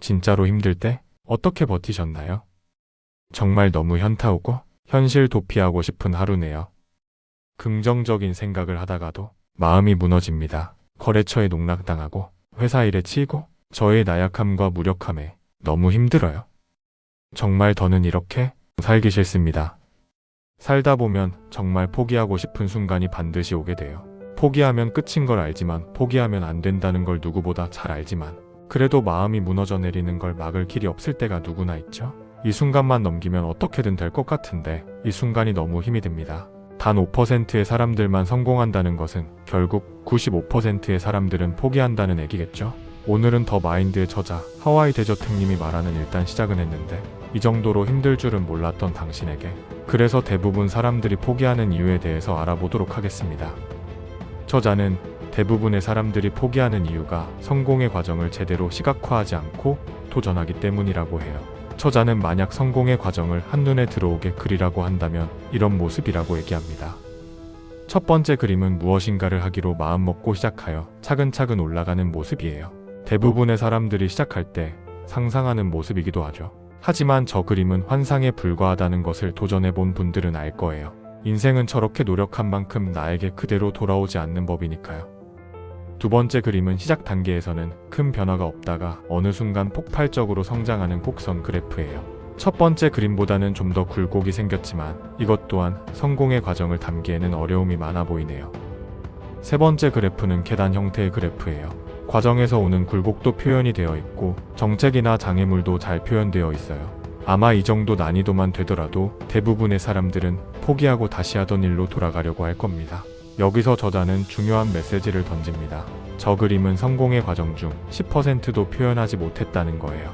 진짜로 힘들 때 어떻게 버티셨나요? 정말 너무 현타오고 현실 도피하고 싶은 하루네요. 긍정적인 생각을 하다가도 마음이 무너집니다. 거래처에 농락당하고 회사 일에 치이고 저의 나약함과 무력함에 너무 힘들어요. 정말 더는 이렇게 살기 싫습니다. 살다 보면 정말 포기하고 싶은 순간이 반드시 오게 돼요. 포기하면 끝인 걸 알지만, 포기하면 안 된다는 걸 누구보다 잘 알지만, 그래도 마음이 무너져 내리는 걸 막을 길이 없을 때가 누구나 있죠. 이 순간만 넘기면 어떻게든 될 것 같은데 이 순간이 너무 힘이 듭니다. 단 5%의 사람들만 성공한다는 것은 결국 95%의 사람들은 포기한다는 얘기겠죠. 오늘은 더 마인드의 저자 하와이 데저택님이 말하는 일단 시작은 했는데 이 정도로 힘들 줄은 몰랐던 당신에게, 그래서 대부분 사람들이 포기하는 이유에 대해서 알아보도록 하겠습니다. 저자는 대부분의 사람들이 포기하는 이유가 성공의 과정을 제대로 시각화하지 않고 도전하기 때문이라고 해요. 저자는 만약 성공의 과정을 한눈에 들어오게 그리라고 한다면 이런 모습이라고 얘기합니다. 첫 번째 그림은 무엇인가를 하기로 마음먹고 시작하여 차근차근 올라가는 모습이에요. 대부분의 사람들이 시작할 때 상상하는 모습이기도 하죠. 하지만 저 그림은 환상에 불과하다는 것을 도전해본 분들은 알 거예요. 인생은 저렇게 노력한 만큼 나에게 그대로 돌아오지 않는 법이니까요. 두 번째 그림은 시작 단계에서는 큰 변화가 없다가 어느 순간 폭발적으로 성장하는 곡선 그래프예요. 첫 번째 그림보다는 좀 더 굴곡이 생겼지만 이것 또한 성공의 과정을 담기에는 어려움이 많아 보이네요. 세 번째 그래프는 계단 형태의 그래프예요. 과정에서 오는 굴곡도 표현이 되어 있고 정책이나 장애물도 잘 표현되어 있어요. 아마 이 정도 난이도만 되더라도 대부분의 사람들은 포기하고 다시 하던 일로 돌아가려고 할 겁니다. 여기서 저자는 중요한 메시지를 던집니다. 저 그림은 성공의 과정 중 10%도 표현하지 못했다는 거예요.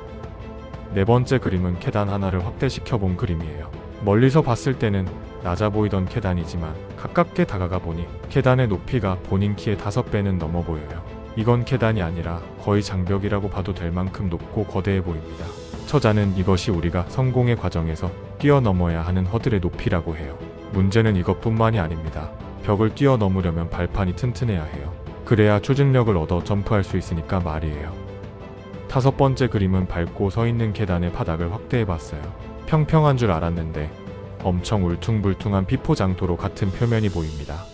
네 번째 그림은 계단 하나를 확대시켜 본 그림이에요. 멀리서 봤을 때는 낮아 보이던 계단이지만 가깝게 다가가 보니 계단의 높이가 본인 키의 5배는 넘어 보여요. 이건 계단이 아니라 거의 장벽이라고 봐도 될 만큼 높고 거대해 보입니다. 저자는 이것이 우리가 성공의 과정에서 뛰어넘어야 하는 허들의 높이라고 해요. 문제는 이것뿐만이 아닙니다. 벽을 뛰어넘으려면 발판이 튼튼해야 해요. 그래야 추진력을 얻어 점프할 수 있으니까 말이에요. 다섯 번째 그림은 밟고 서 있는 계단의 바닥을 확대해봤어요. 평평한 줄 알았는데 엄청 울퉁불퉁한 비포장도로 같은 표면이 보입니다.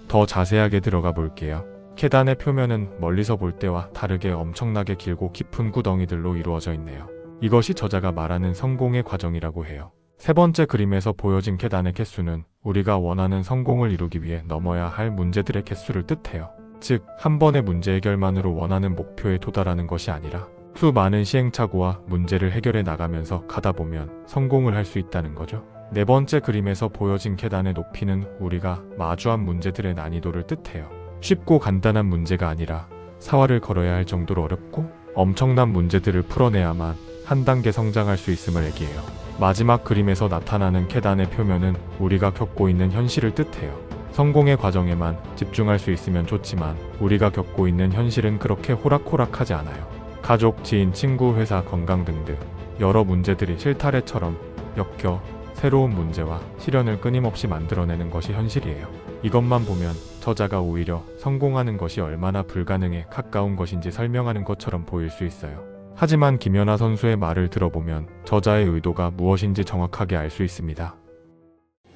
더 자세하게 들어가 볼게요. 계단의 표면은 멀리서 볼 때와 다르게 엄청나게 길고 깊은 구덩이들로 이루어져 있네요. 이것이 저자가 말하는 성공의 과정이라고 해요. 세 번째 그림에서 보여진 계단의 개수는 우리가 원하는 성공을 이루기 위해 넘어야 할 문제들의 개수를 뜻해요. 즉, 한 번의 문제 해결만으로 원하는 목표에 도달하는 것이 아니라 수많은 시행착오와 문제를 해결해 나가면서 가다 보면 성공을 할 수 있다는 거죠. 네 번째 그림에서 보여진 계단의 높이는 우리가 마주한 문제들의 난이도를 뜻해요. 쉽고 간단한 문제가 아니라 사활을 걸어야 할 정도로 어렵고 엄청난 문제들을 풀어내야만 한 단계 성장할 수 있음을 얘기해요. 마지막 그림에서 나타나는 계단의 표면은 우리가 겪고 있는 현실을 뜻해요. 성공의 과정에만 집중할 수 있으면 좋지만 우리가 겪고 있는 현실은 그렇게 호락호락하지 않아요. 가족, 지인, 친구, 회사, 건강 등등 여러 문제들이 실타래처럼 엮여 새로운 문제와 시련을 끊임없이 만들어내는 것이 현실이에요. 이것만 보면 저자가 오히려 성공하는 것이 얼마나 불가능에 가까운 것인지 설명하는 것처럼 보일 수 있어요. 하지만 김연아 선수의 말을 들어보면 저자의 의도가 무엇인지 정확하게 알 수 있습니다.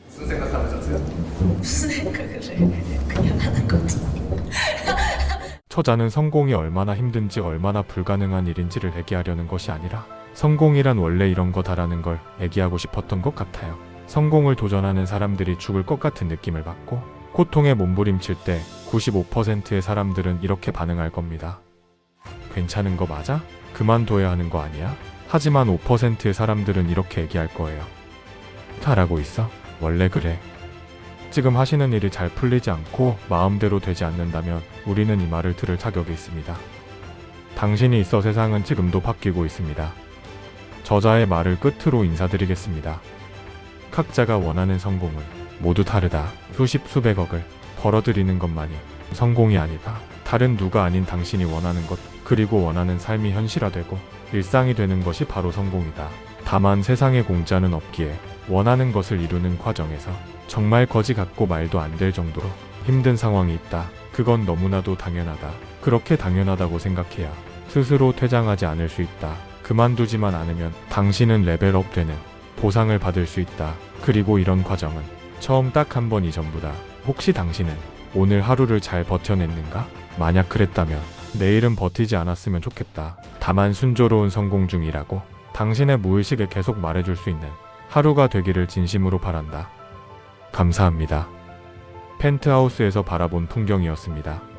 무슨 생각하셨어요? 무슨 생각을 해? 그냥 하는 거지. 저자는 성공이 얼마나 힘든지 얼마나 불가능한 일인지를 얘기하려는 것이 아니라 성공이란 원래 이런 거다라는 걸 얘기하고 싶었던 것 같아요. 성공을 도전하는 사람들이 죽을 것 같은 느낌을 받고 고통에 몸부림칠 때 95%의 사람들은 이렇게 반응할 겁니다. 괜찮은 거 맞아? 그만둬야 하는 거 아니야? 하지만 5%의 사람들은 이렇게 얘기할 거예요. 잘하고 있어? 원래 그래. 지금 하시는 일이 잘 풀리지 않고 마음대로 되지 않는다면 우리는 이 말을 들을 자격이 있습니다. 당신이 있어 세상은 지금도 바뀌고 있습니다. 저자의 말을 끝으로 인사드리겠습니다. 각자가 원하는 성공은 모두 다르다. 수십 수백억을 벌어들이는 것만이 성공이 아니다. 다른 누가 아닌 당신이 원하는 것, 그리고 원하는 삶이 현실화되고 일상이 되는 것이 바로 성공이다. 다만 세상에 공짜는 없기에 원하는 것을 이루는 과정에서 정말 거지 같고 말도 안 될 정도로 힘든 상황이 있다. 그건 너무나도 당연하다. 그렇게 당연하다고 생각해야 스스로 퇴장하지 않을 수 있다. 그만두지만 않으면 당신은 레벨업 되는 보상을 받을 수 있다. 그리고 이런 과정은 처음 딱 한 번이 전부다. 혹시 당신은 오늘 하루를 잘 버텨냈는가? 만약 그랬다면 내일은 버티지 않았으면 좋겠다. 다만 순조로운 성공 중이라고 당신의 무의식에 계속 말해줄 수 있는 하루가 되기를 진심으로 바란다. 감사합니다. 펜트하우스에서 바라본 풍경이었습니다.